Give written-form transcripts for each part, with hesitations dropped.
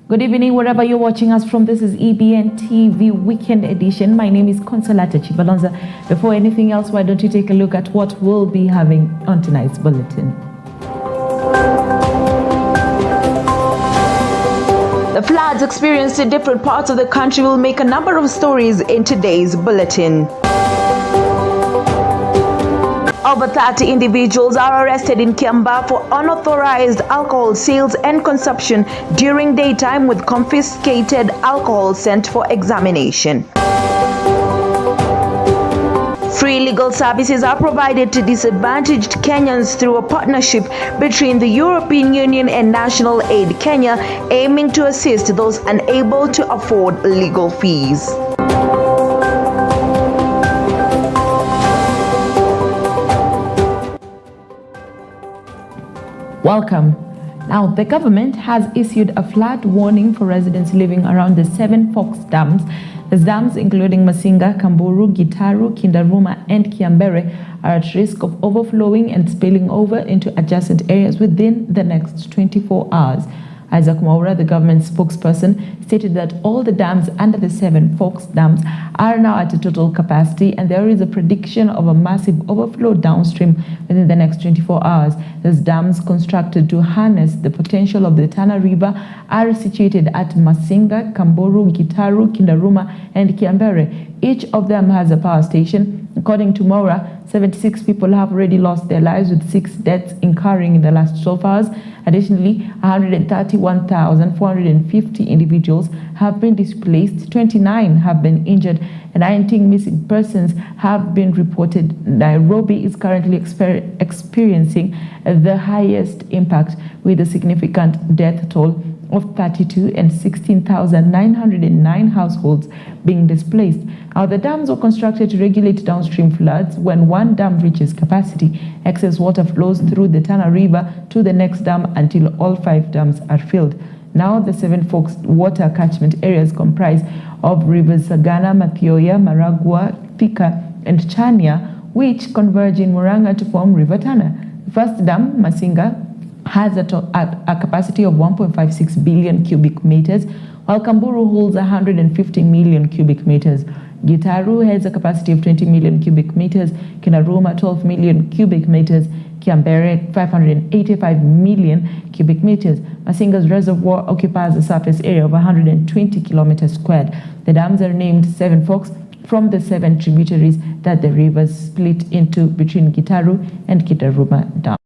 Good evening, wherever you're watching us from. This is EBN TV Weekend Edition. My name is Consolata Chibalonza. Before anything else, why don't you take a look at what we'll be having on tonight's bulletin. The floods experienced in different parts of the country will make a number of stories in today's bulletin. Over 30 individuals are arrested in Kiambaa for unauthorized alcohol sales and consumption during daytime, with confiscated alcohol sent for examination. Free legal services are provided to disadvantaged Kenyans through a partnership between the European Union and National Aid Kenya, aiming to assist those unable to afford legal fees. Welcome. Now, the government has issued a flood warning for residents living around the 7 Forks dams. These dams, including Masinga, Kamburu, Gitaru, Kindaruma, and Kiambere, are at risk of overflowing and spilling over into adjacent areas within the next 24 hours. Isaac Mwaura, the government spokesperson, stated that all the dams under the 7 Forks dams are now at a total capacity, and there is a prediction of a massive overflow downstream within the next 24 hours. These dams, constructed to harness the potential of the Tana River, are situated at Masinga, Kamburu, Gitaru, Kindaruma, and Kiambere. Each of them has a power station. According to Mwaura, 76 people have already lost their lives, with 6 deaths occurring in the last 12 hours. Additionally, 131,450 individuals have been displaced, 29 have been injured, and 19 missing persons have been reported. Nairobi is currently experiencing the highest impact, with a significant death toll of 32 and 16,909 households being displaced. Now, the dams were constructed to regulate downstream floods. When one dam reaches capacity, excess water flows through the Tana River to the next dam until all 5 dams are filled. Now, the 7 Forks water catchment areas comprise of rivers Sagana, Mathioya, Maragua, Thika, and Chania, which converge in Murang'a to form River Tana. The first dam, Masinga, has a capacity of 1.56 billion cubic meters, while Kamburu holds 150 million cubic meters. Gitaru has a capacity of 20 million cubic meters, Kindaruma 12 million cubic meters, Kiambere 585 million cubic meters. Masinga's reservoir occupies a surface area of 120 kilometers squared. The dams are named 7 Forks from the 7 tributaries that the rivers split into between Gitaru and Kindaruma dams.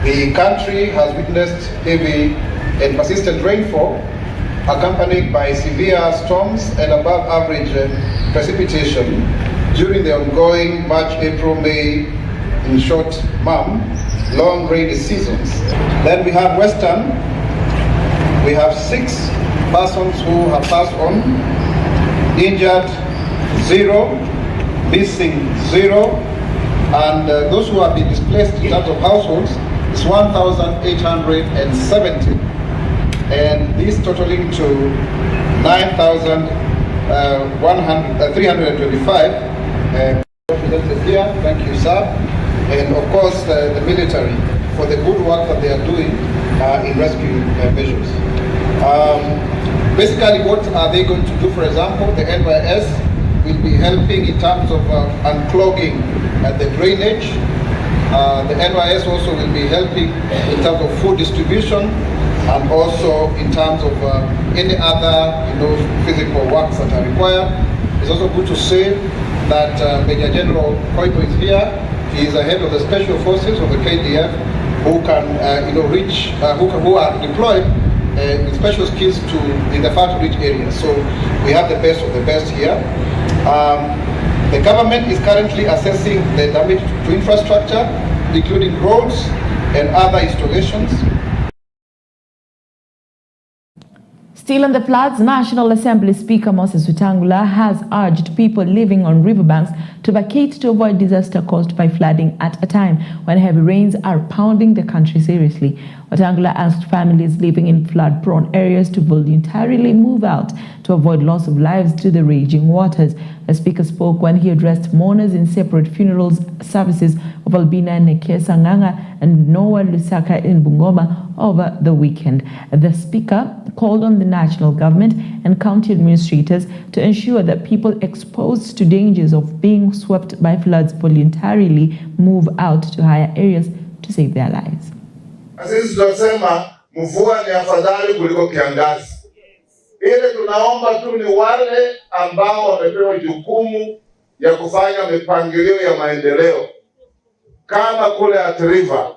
The country has witnessed heavy and persistent rainfall, accompanied by severe storms and above average precipitation during the ongoing March, April, May, in short, long rainy seasons. Then we have Western. We have 6 persons who have passed on, injured 0, missing 0, and those who have been displaced in terms of households is 1,870, and this totaling to 9,325 represented here. Thank you, sir, and of course the military for the good work that they are doing in rescue measures. Basically, what are they going to do? For example, the NYS will be helping in terms of unclogging the drainage. The NYS also will be helping in terms of food distribution, and also in terms of any other physical works that are required. It's also good to say that Major General Koito is here. He is the head of the Special Forces of the KDF, who can who are deployed with special skills in the far-to-reach areas. So we have the best of the best here. The government is currently assessing the damage to infrastructure, including roads and other installations. Still on the floods, National Assembly Speaker Moses Wetangula has urged people living on riverbanks to vacate to avoid disaster caused by flooding at a time when heavy rains are pounding the country seriously. Wetangula asked families living in flood-prone areas to voluntarily move out to avoid loss of lives to the raging waters. The speaker spoke when he addressed mourners in separate funeral services of Albina Nekesa Nganga and Noah Lusaka in Bungoma over the weekend. The speaker called on the national government and county administrators to ensure that people exposed to dangers of being swept by floods voluntarily move out to higher areas to save their lives. Sisi tunasema mvua ni afadhali kuliko kiangazi. Ile tunaomba tu ni wale ambao wamepewa jukumu ya kufanya mipangilio ya maendeleo. Kama kule Athi River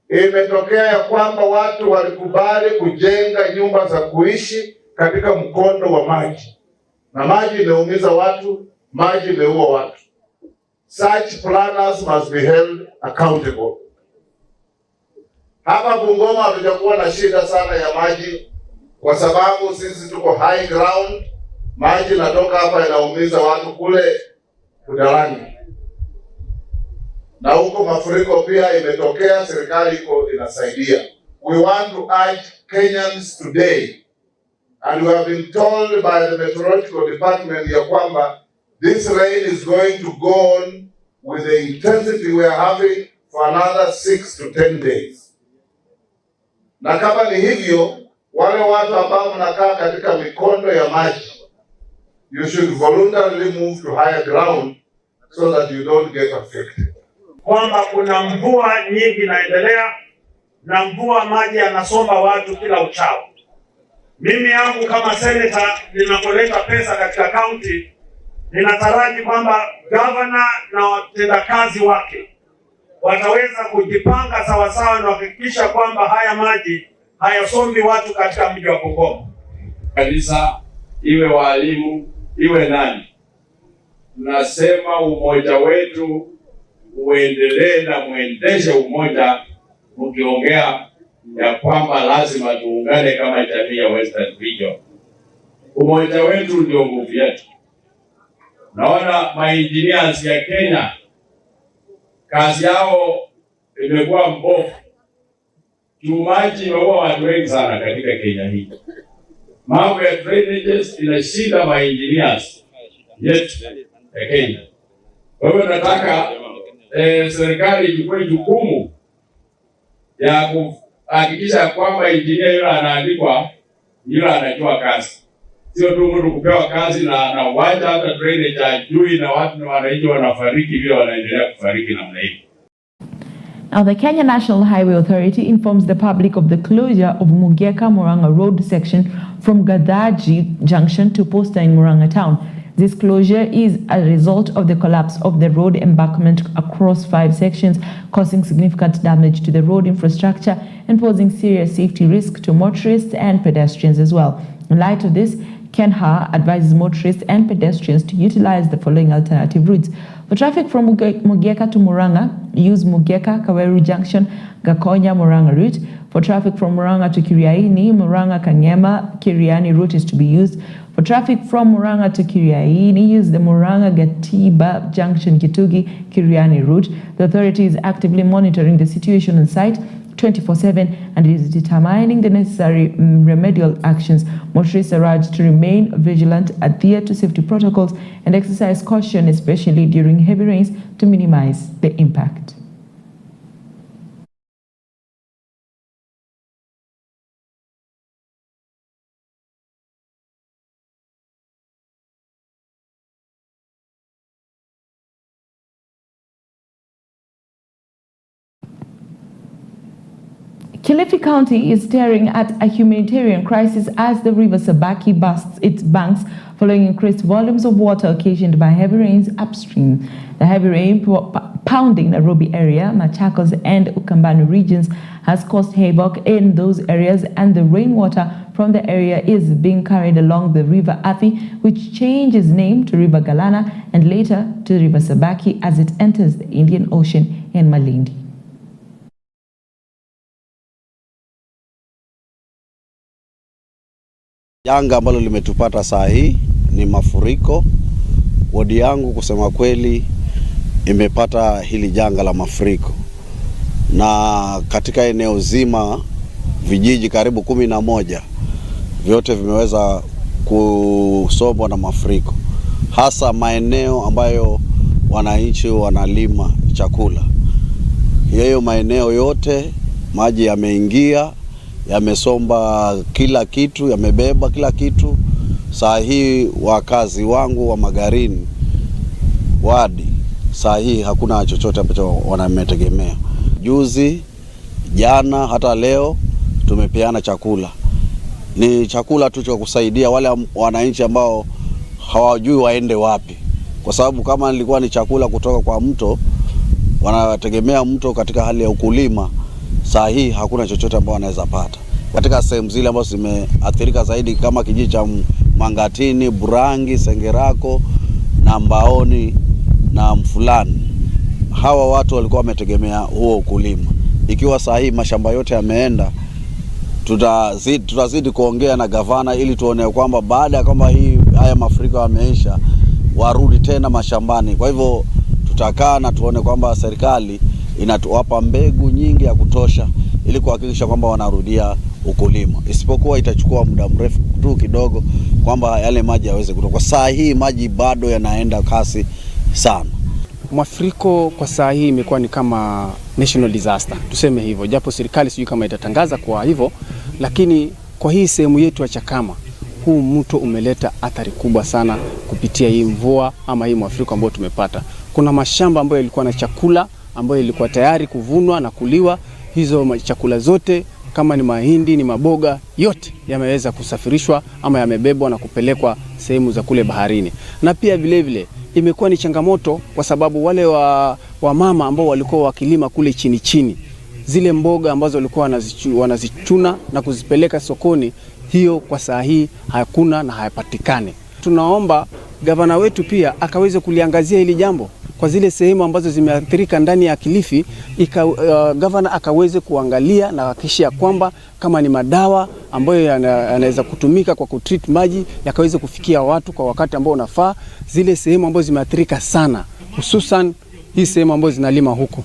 imetokea ya kwamba watu walikubali kujenga nyumba za kuishi katika mkondo wa maji. Na maji imeumiza watu, maji imeua watu. Such planners must be held accountable. Hapa Bungoma hatujakuwa na shida sana ya maji kwa sababu sisi tuko high ground. Maji natoka hapa inaumiza watu kule Budalangi. Na huko mafuriko pia imetokea, serikali iko inasaidia. We want to urge Kenyans today, and we have been told by the meteorological department ya kwamba this rain is going to go on with the intensity we are having for another 6 to 10 days. Na kama ni hivyo, wale watu ambao mnakaa katika mikondo ya maji, you should voluntarily move to higher ground so that you don't get affected. Kwamba kuna mvua nyingi inaendelea na mvua maji yanasomba watu kila uchao. Mimi yangu kama senator ninapoleta pesa katika county, ninataraji kwamba governor na watendakazi wake wataweza kujipanga sawasawa na kuhakikisha kwamba haya maji hayasombi watu katika mji wa Bungoma. Kanisa, iwe walimu, iwe nani, tunasema umoja wetu uendelee na muendeshe umoja, ukiongea ya kwamba lazima tuungane kama jamii ya Western Region. Umoja wetu ndio nguvu yetu. Naona ma-engineers ya Kenya kazi yao imekuwa mbovu. Maji imeua watu wengi sana katika Kenya hii. Mambo ya drainages inashinda ma-engineers yetu ya Kenya. Kwa hivyo nataka serikali ichukue jukumu ya kuhakikisha kwamba engineer yule anaandikwa, yule anajua kazi. Sio tu mtu kupewa kazi na uwanja hata drainage ajui na watu na wananchi wanafariki vile wanaendelea kufariki namna hii. Now, the Kenya National Highway Authority informs the public of the closure of Mugeka-Murang'a road section from Gadaji Junction to Posta in Murang'a town. This closure is a result of the collapse of the road embankment across 5 sections, causing significant damage to the road infrastructure and posing serious safety risk to motorists and pedestrians as well. In light of this, KENHA advises motorists and pedestrians to utilize the following alternative routes. For traffic from Mugeka to Murang'a, use Mugeka-Kaweru Junction, Gakonya-Murang'a route. For traffic from Murang'a to Kiriaini, Murang'a-Kangema-Kiriani route is to be used. For traffic from Murang'a to Kiriaini, use the Murang'a-Gatiba Junction-Gitugi-Kiriani route. The authority is actively monitoring the situation on site 24/7 and is determining the necessary remedial actions. Motorists are urged to remain vigilant, adhere to safety protocols, and exercise caution, especially during heavy rains, to minimize the impact. Kilifi County is staring at a humanitarian crisis as the river Sabaki busts its banks following increased volumes of water occasioned by heavy rains upstream. The heavy rain pounding Nairobi area, Machakos and Ukambani regions has caused havoc in those areas, and the rainwater from the area is being carried along the river Athi, which changes name to River Galana and later to River Sabaki as it enters the Indian Ocean in Malindi. Janga ambalo limetupata saa hii ni mafuriko. Wodi yangu kusema kweli imepata hili janga la mafuriko. na katika eneo zima vijiji karibu 11 vyote vimeweza kusombwa na mafuriko, hasa maeneo ambayo wananchi wanalima chakula. Hiyo maeneo yote maji yameingia, yamesomba kila kitu, yamebeba kila kitu. Saa hii wakazi wangu wa Magarini wadi, saa hii hakuna chochote ambacho wanametegemea. Juzi, jana, hata leo tumepeana chakula. Ni chakula tu cha kusaidia wale wananchi ambao hawajui waende wapi, kwa sababu kama nilikuwa ni chakula kutoka kwa mto, wanategemea mto katika hali ya ukulima, saa hii hakuna chochote ambao wanaweza pata. Katika sehemu zile ambazo zimeathirika zaidi kama kijiji cha Mangatini, Burangi, Sengerako na Mbaoni na Mfulani, hawa watu walikuwa wametegemea huo ukulima. Ikiwa saa hii mashamba yote yameenda, tutazidi kuongea na gavana ili tuone kwamba baada ya kwamba haya mafuriko yameisha, warudi tena mashambani. Kwa hivyo tutakaa na tuone kwamba serikali inatuwapa mbegu nyingi ya kutosha ili kuhakikisha kwamba wanarudia ukulima. Isipokuwa itachukua muda mrefu tu kidogo kwamba yale maji yaweze kutoka. Kwa saa hii maji bado yanaenda kasi sana. Mafuriko kwa saa hii imekuwa ni kama national disaster, tuseme hivyo, japo serikali sijui kama itatangaza kwa hivyo, lakini kwa hii sehemu yetu ya Chakama, huu mto umeleta athari kubwa sana kupitia hii mvua ama hii mafuriko ambayo tumepata. Kuna mashamba ambayo yalikuwa na chakula ambayo ilikuwa tayari kuvunwa na kuliwa. Hizo chakula zote kama ni mahindi, ni maboga, yote yameweza kusafirishwa ama yamebebwa na kupelekwa sehemu za kule baharini. Na pia vile vile imekuwa ni changamoto kwa sababu wale wa mama ambao walikuwa wakilima kule chini chini, zile mboga ambazo walikuwa wanazichuna na kuzipeleka sokoni, hiyo kwa saa hii hakuna na hayapatikane. Tunaomba gavana wetu pia akaweze kuliangazia hili jambo kwa zile sehemu ambazo zimeathirika ndani ya Kilifi. Gavana akaweze kuangalia na hakikisha kwamba kama ni madawa ambayo yanaweza kutumika kwa kutreat maji yakaweze kufikia watu kwa wakati ambao unafaa, zile sehemu ambazo zimeathirika sana, hususan hii sehemu ambazo zinalima huko.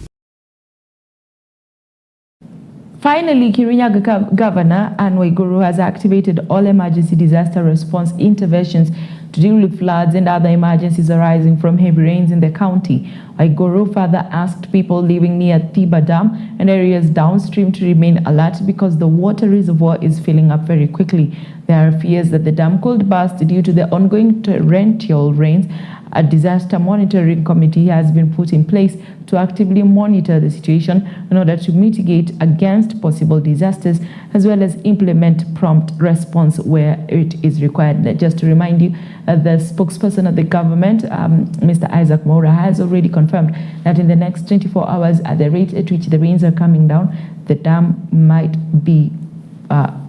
Finally, Kirinyaga Governor Anne Waiguru has activated all emergency disaster response interventions to deal with floods and other emergencies arising from heavy rains in the county. Waiguru further asked people living near Thiba Dam and areas downstream to remain alert because the water reservoir is filling up very quickly. There are fears that the dam could burst due to the ongoing torrential rains. A disaster monitoring committee has been put in place to actively monitor the situation in order to mitigate against possible disasters as well as implement prompt response where it is required. Just to remind you, the spokesperson of the government, Mr. Isaac Moura, has already confirmed that in the next 24 hours, at the rate at which the rains are coming down, the dam might be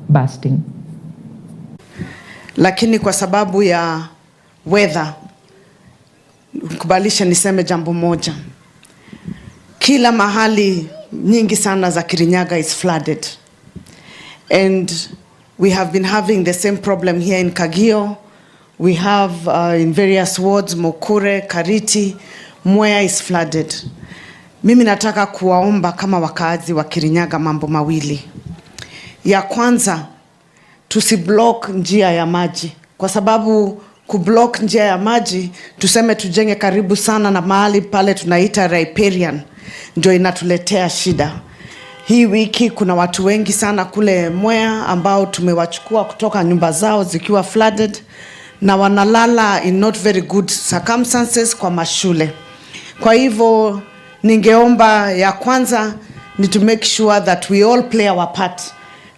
bursting. Lakini kwa sababu ya weather, kubalisha niseme jambo moja. Kila mahali nyingi sana za Kirinyaga is flooded. And we have been having the same problem here in Kagio. We have in various wards, Mokure, Kariti, Mwea is flooded. Mimi nataka kuwaomba kama wakaazi wa Kirinyaga mambo mawili. Ya kwanza, tusiblock njia ya maji. Kwa sababu kublock njia ya maji, tuseme tujenge karibu sana na mahali pale tunaita riparian, ndio inatuletea shida. Hii wiki kuna watu wengi sana kule Mwea ambao tumewachukua kutoka nyumba zao zikiwa flooded na wanalala in not very good circumstances kwa mashule. Kwa hivyo ningeomba ya kwanza ni to make sure that we all play our part.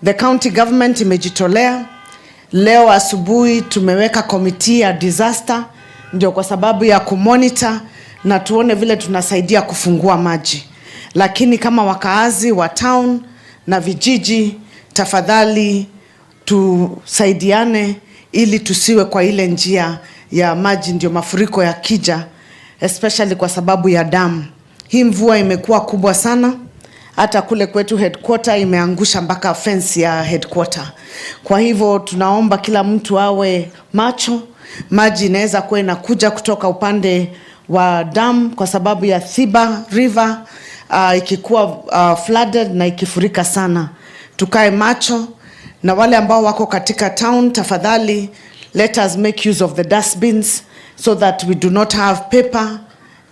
The county government imejitolea. Leo asubuhi tumeweka committee ya disaster ndio kwa sababu ya kumonitor na tuone vile tunasaidia kufungua maji. Lakini kama wakaazi wa town na vijiji, tafadhali tusaidiane ili tusiwe kwa ile njia ya maji ndio mafuriko ya kija, especially kwa sababu ya damu. Hii mvua imekuwa kubwa sana. Hata kule kwetu headquarter imeangusha mpaka fence ya headquarter. Kwa hivyo tunaomba kila mtu awe macho. Maji inaweza kuwa inakuja kutoka upande wa dam kwa sababu ya Thiba River ikikuwa flooded na ikifurika sana. Tukae macho, na wale ambao wako katika town, tafadhali let us make use of the dustbins so that we do not have paper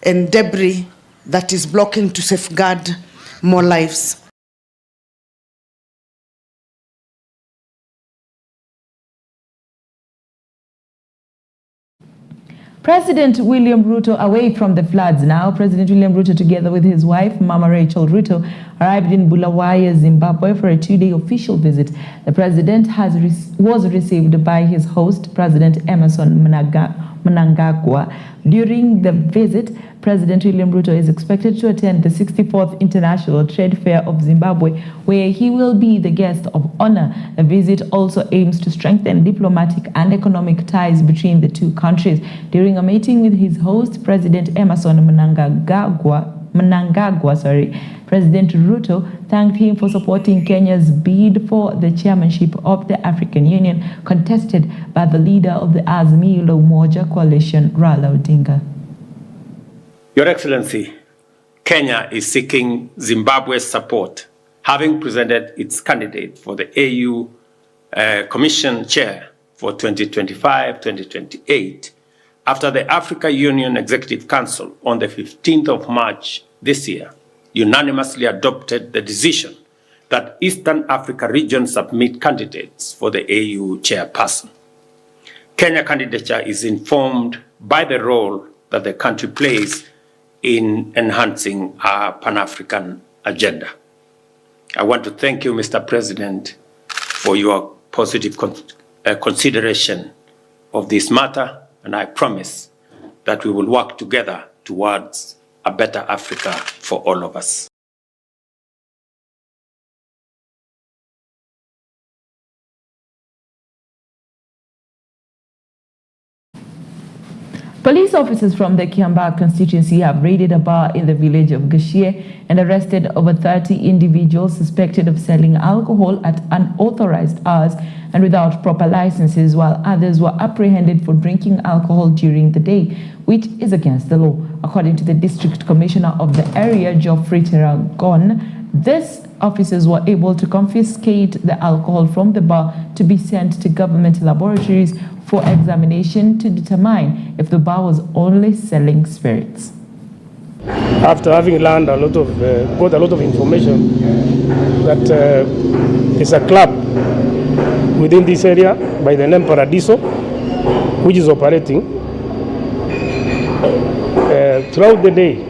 and debris that is blocking to safeguard more lives. President William Ruto away from the floods now. President William Ruto, together with his wife, Mama Rachel Ruto, arrived in Bulawayo, Zimbabwe for a 2-day official visit. The president was received by his host, President Emmerson Mnangagwa. During the visit, President William Ruto is expected to attend the 64th International Trade Fair of Zimbabwe, where he will be the guest of honor. The visit also aims to strengthen diplomatic and economic ties between the two countries. During a meeting with his host, President Emmerson Mnangagwa, President Ruto thanked him for supporting Kenya's bid for the chairmanship of the African Union, contested by the leader of the Azimio la Umoja coalition, Raila Odinga. Your Excellency, Kenya is seeking Zimbabwe's support, having presented its candidate for the AU Commission Chair for 2025-2028 after the African Union Executive Council on the 15th of March this year unanimously adopted the decision that Eastern Africa region submit candidates for the AU chairperson. Kenya candidature is informed by the role that the country plays in enhancing our Pan-African agenda. I want to thank you, Mr. President, for your positive consideration of this matter, and I promise that we will work together towards a better Africa for all of us. Police officers from the Kiambaa constituency have raided a bar in the village of Gashie and arrested over 30 individuals suspected of selling alcohol at unauthorized hours and without proper licenses, while others were apprehended for drinking alcohol during the day, which is against the law. According to the district commissioner of the area, Geoffrey Teragon, these officers were able to confiscate the alcohol from the bar to be sent to government laboratories for examination to determine if the bar was only selling spirits. After having learned got a lot of information that there's a club within this area by the name Paradiso, which is operating throughout the day.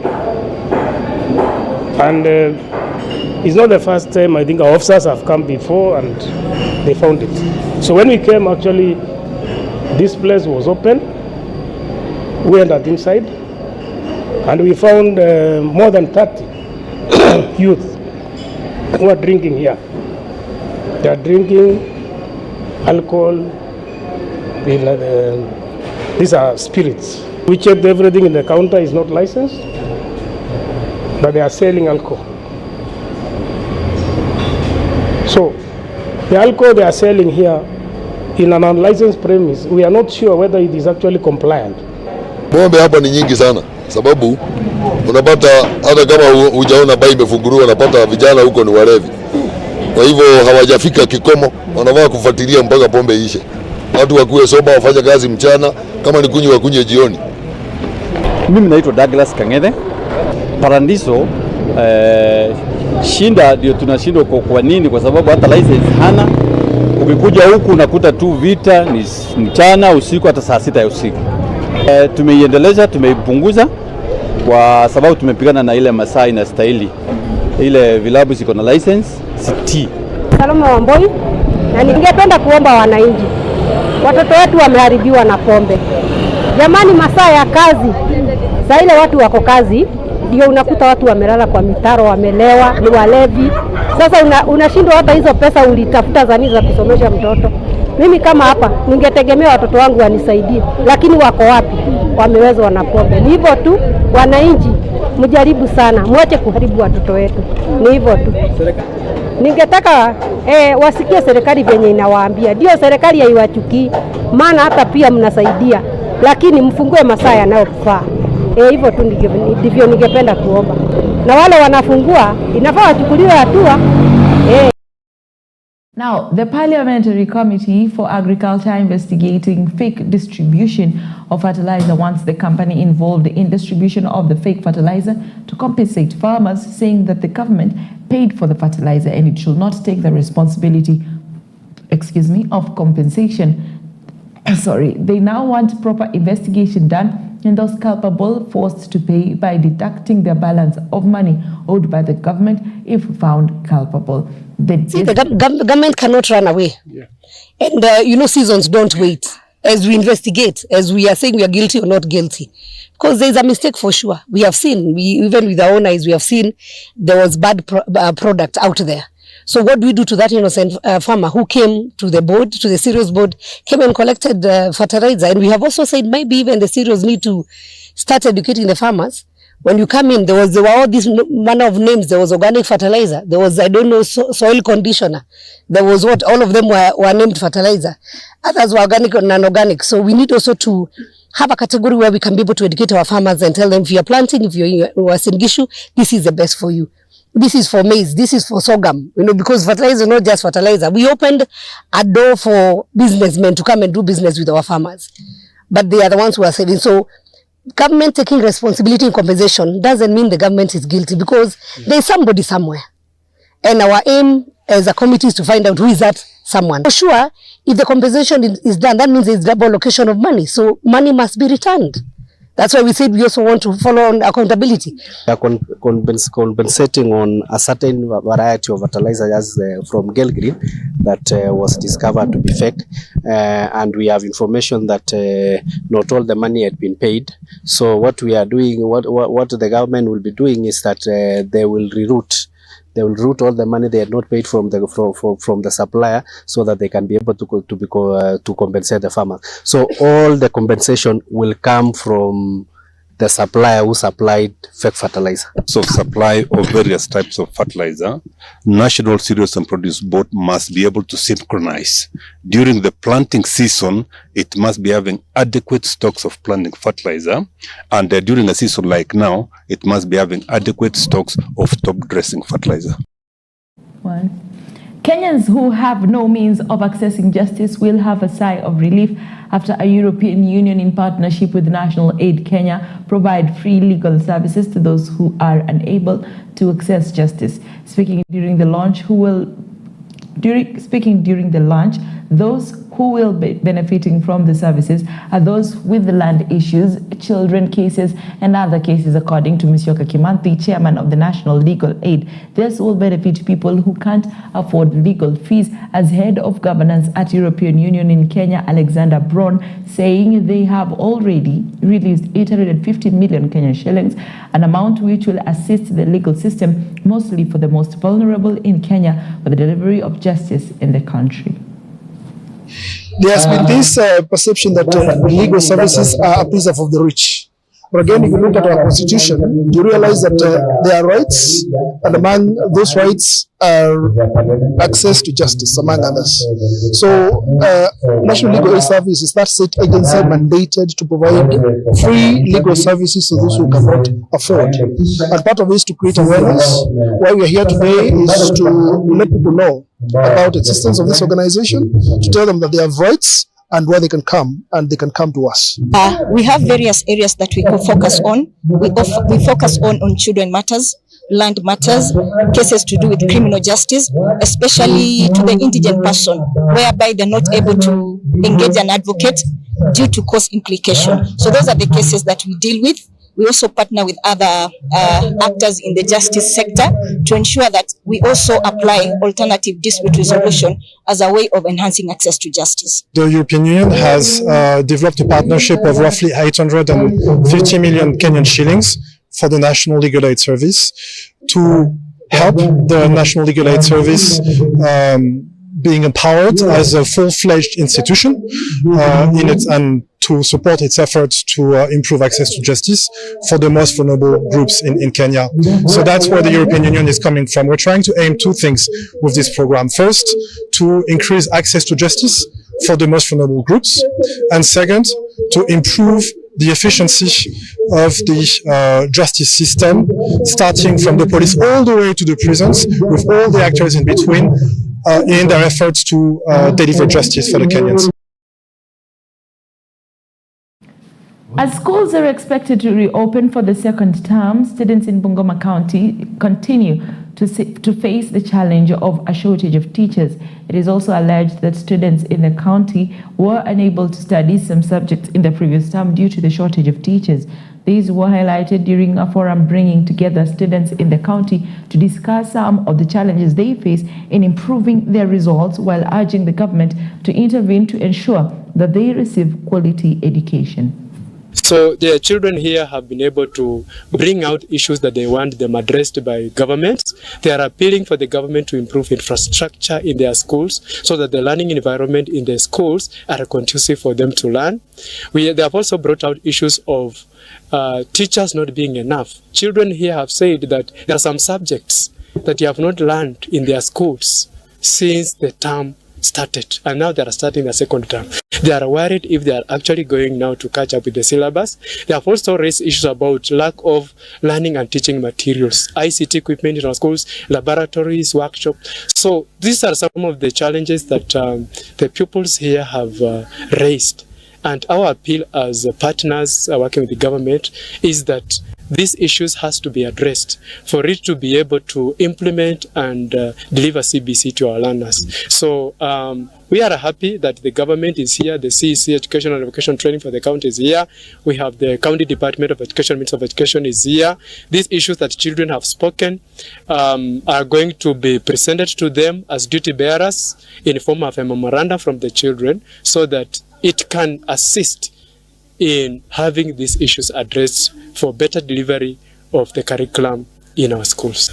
And it's not the first time. I think our officers have come before and they found it. So when we came, actually, this place was open. We entered inside and we found more than 30 youth who are drinking here. They are drinking alcohol. These are spirits. We checked everything in the counter is not licensed, but they are selling alcohol. So the alcohol they are selling here in an unlicensed premise, we are not sure whether it is actually compliant. Pombe hapa ni nyingi sana, sababu unapata hata kama hujaona bai imefunguliwa, unapata vijana huko ni walevi. Kwa hivyo hawajafika kikomo, wanafaa kufuatilia mpaka pombe ishe. Watu wakuwe soba, wafanye kazi mchana, kama ni kunywa wakunywe jioni. Mimi naitwa Douglas Kang'ethe. Paradiso shinda ndio tunashindwa kwa nini? Kwa sababu hata license hana. Ukikuja huku unakuta tu vita ni mchana, usiku, hata saa 6 ya usiku. Tumeiendeleza, tumeipunguza kwa sababu tumepigana na ile masaa inastahili. Ile vilabu ziko na license CT. Salama Wamboi, na ningependa kuomba wananchi, watoto wetu wameharibiwa na pombe. Jamani, masaa ya kazi, saa ile watu wako kazi, ndio unakuta watu wamelala kwa mitaro, wamelewa, ni walevi. Sasa unashindwa hata hizo pesa ulitafuta za nini za kusomesha mtoto. Mimi kama hapa ningetegemea watoto wangu wanisaidie, lakini wako wapi? Wamewezwa na pombe. Ni hivyo tu, wananchi mjaribu sana, mwache kuharibu watoto wetu. Ni hivyo tu. Ningetaka wasikie serikali venye inawaambia. Ndio serikali haiwachukii, maana hata pia mnasaidia, lakini mfungue masaa yanayofaa. Hivyo tu ndivyo ningependa kuomba. na wale wanafungua inafaa wachukuliwe hatua. Now, the Parliamentary Committee for Agriculture investigating fake distribution of fertilizer wants the company involved in distribution of the fake fertilizer to compensate farmers, saying that the government paid for the fertilizer and it should not take the responsibility, of compensation. They now want proper investigation done and those culpable forced to pay by deducting their balance of money owed by the government if found culpable. The government cannot run away. Yeah. And seasons don't wait. As we investigate, as we are saying we are guilty or not guilty. Because there is a mistake for sure. We have seen, even with our own eyes, we have seen there was bad product out there. So what do we do to that innocent farmer who came to the board, to the cereals board, came and collected fertilizer? And we have also said maybe even the cereals need to start educating the farmers. When you come in, there were all these manner of names. There was organic fertilizer. There was, soil conditioner. There was all of them were named fertilizer. Others were organic or non-organic. So we need also to have a category where we can be able to educate our farmers and tell them, if you're planting, if you're in Uasin Gishu, this is the best for you. This is for maize, this is for sorghum, because fertilizer is not just fertilizer. We opened a door for businessmen to come and do business with our farmers. But they are the ones who are saving. So government taking responsibility and compensation doesn't mean the government is guilty, because there's somebody somewhere. And our aim as a committee is to find out who is that someone. For sure, if the compensation is done, that means there's double allocation of money. So money must be returned. That's why we said we also want to follow on accountability. Compensating on a certain variety of fertilizers from Gelgreen that was discovered to be fake, and we have information that not all the money had been paid. So what we are doing, what the government will be doing is that they will reroute. They will route all the money they had not paid from the supplier, so that they can be able to compensate the farmers. So all the compensation will come from the supplier who supplied fake fertilizer. So supply of various types of fertilizer, National Cereals and Produce Board must be able to synchronize. During the planting season, it must be having adequate stocks of planting fertilizer, and during a season like now, it must be having adequate stocks of top dressing fertilizer. Kenyans who have no means of accessing justice will have a sigh of relief after a European Union, in partnership with National Aid Kenya, provide free legal services to those who are unable to access justice. Speaking during the launch, those who will be benefiting from the services are those with the land issues, children cases, and other cases, according to Musyoka Kimanthi, chairman of the National Legal Aid. This will benefit people who can't afford legal fees. As head of governance at European Union in Kenya, Alexander Braun, saying they have already released 850 million Kenyan shillings, an amount which will assist the legal system, mostly for the most vulnerable in Kenya, for the delivery of justice in the country. There has been this perception that legal services are a preserve of the rich. But again, if you look at our constitution, you realize that there are rights, and among those rights are access to justice, among others. So, National Legal Aid Service is that state agency mandated to provide free legal services to those who cannot afford. And part of it is to create awareness. Why we are here today is to let people know about the existence of this organization, to tell them that they have rights and where they can come, and they can come to us. We have various areas that we could focus on. We focus on children matters, land matters, cases to do with criminal justice, especially to the indigent person, whereby they're not able to engage an advocate due to cost implication. So those are the cases that we deal with. We also partner with other actors in the justice sector to ensure that we also apply alternative dispute resolution as a way of enhancing access to justice. The European Union has developed a partnership of roughly 850 million Kenyan shillings for the National Legal Aid Service to help the National Legal Aid Service being empowered as a full-fledged institution in it, and to support its efforts to improve access to justice for the most vulnerable groups in Kenya. So that's where the European Union is coming from. We're trying to aim two things with this program. First, to increase access to justice for the most vulnerable groups, and second, to improve the efficiency of the justice system, starting from the police all the way to the prisons, with all the actors in between, in their efforts to deliver justice for the Kenyans. As schools are expected to reopen for the second term, students in Bungoma County continue to face the challenge of a shortage of teachers. It is also alleged that students in the county were unable to study some subjects in the previous term due to the shortage of teachers. These were highlighted during a forum bringing together students in the county to discuss some of the challenges they face in improving their results, while urging the government to intervene to ensure that they receive quality education. So the children here have been able to bring out issues that they want them addressed by governments. They are appealing for the government to improve infrastructure in their schools so that the learning environment in the schools are conducive for them to learn. They have also brought out issues of teachers not being enough. Children here have said that there are some subjects that they have not learned in their schools since the term started, and now they are starting a second term. They are worried if they are actually going now to catch up with the syllabus. They have also raised issues about lack of learning and teaching materials, ICT equipment in our schools, laboratories, workshops. So these are some of the challenges that the pupils here have raised. And our appeal as partners working with the government is that these issues has to be addressed for it to be able to implement and deliver CBC to our learners. So we are happy that the government is here, the CEC Education and Vocational Training for the county is here. We have the County Department of Education, Minister of Education is here. These issues that children have spoken are going to be presented to them as duty bearers in the form of a memorandum from the children so that it can assist in having these issues addressed for better delivery of the curriculum in our schools.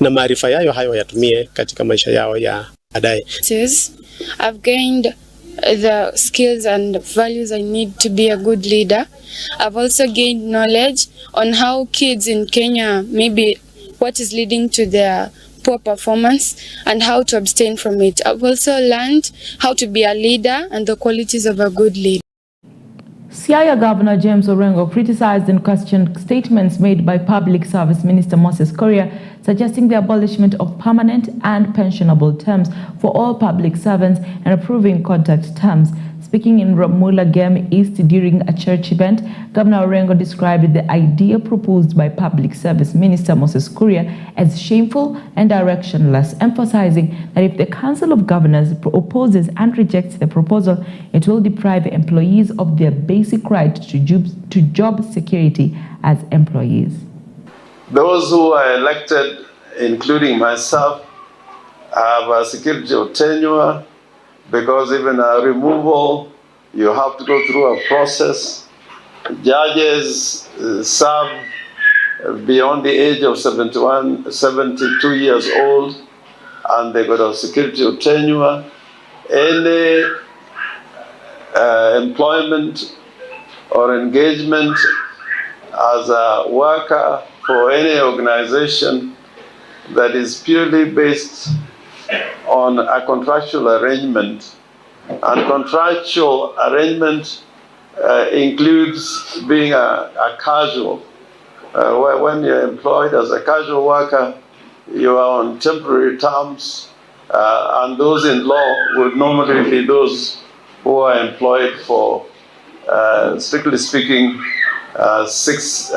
Na maarifa yayo hayo yatumie katika maisha yao ya baadaye. I've gained the skills and values I need to be a good leader. I've also gained knowledge on how kids in Kenya, maybe what is leading to their poor performance and how to abstain from it. I've also learned how to be a leader and the qualities of a good leader. Siaya Governor James Orengo criticized and questioned statements made by Public Service Minister Moses Kuria, suggesting the abolishment of permanent and pensionable terms for all public servants and approving contact terms. Speaking in Ramula Game East during a church event, Governor Orengo described the idea proposed by Public Service Minister Moses Kuria as shameful and directionless, emphasizing that if the Council of Governors opposes and rejects the proposal, it will deprive employees of their basic right to job security as employees. Those who are elected, including myself, have a security of tenure, because even a removal, you have to go through a process. Judges serve beyond the age of 72 years old, and they got a security of tenure. Any employment or engagement as a worker for any organization that is purely based on a contractual arrangement, and contractual arrangement includes being a casual. When you're employed as a casual worker, you are on temporary terms, and those in law would normally be those who are employed for, strictly speaking, 6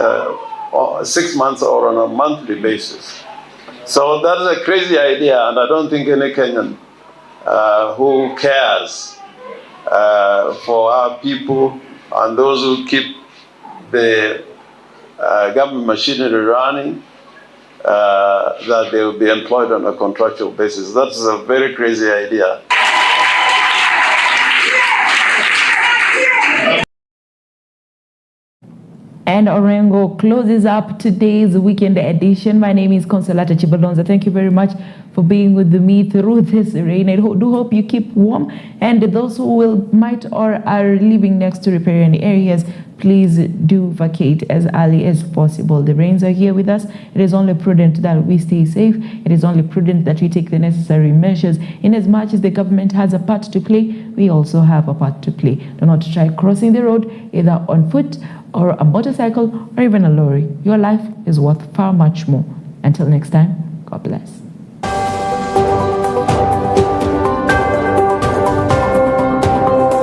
months or on a monthly basis. So that is a crazy idea, and I don't think any Kenyan who cares for our people and those who keep the government machinery running, that they will be employed on a contractual basis. That's a very crazy idea. And Orengo closes up today's weekend edition. My name is Consolata Chibalonza. Thank you very much for being with me through this rain. I do hope you keep warm. And those who might or are living next to riparian areas, please do vacate as early as possible. The rains are here with us. It is only prudent that we stay safe. It is only prudent that we take the necessary measures. In as much as the government has a part to play, we also have a part to play. Do not try crossing the road either on foot or a motorcycle or even a lorry. Your life is worth far much more. Until next time, God bless.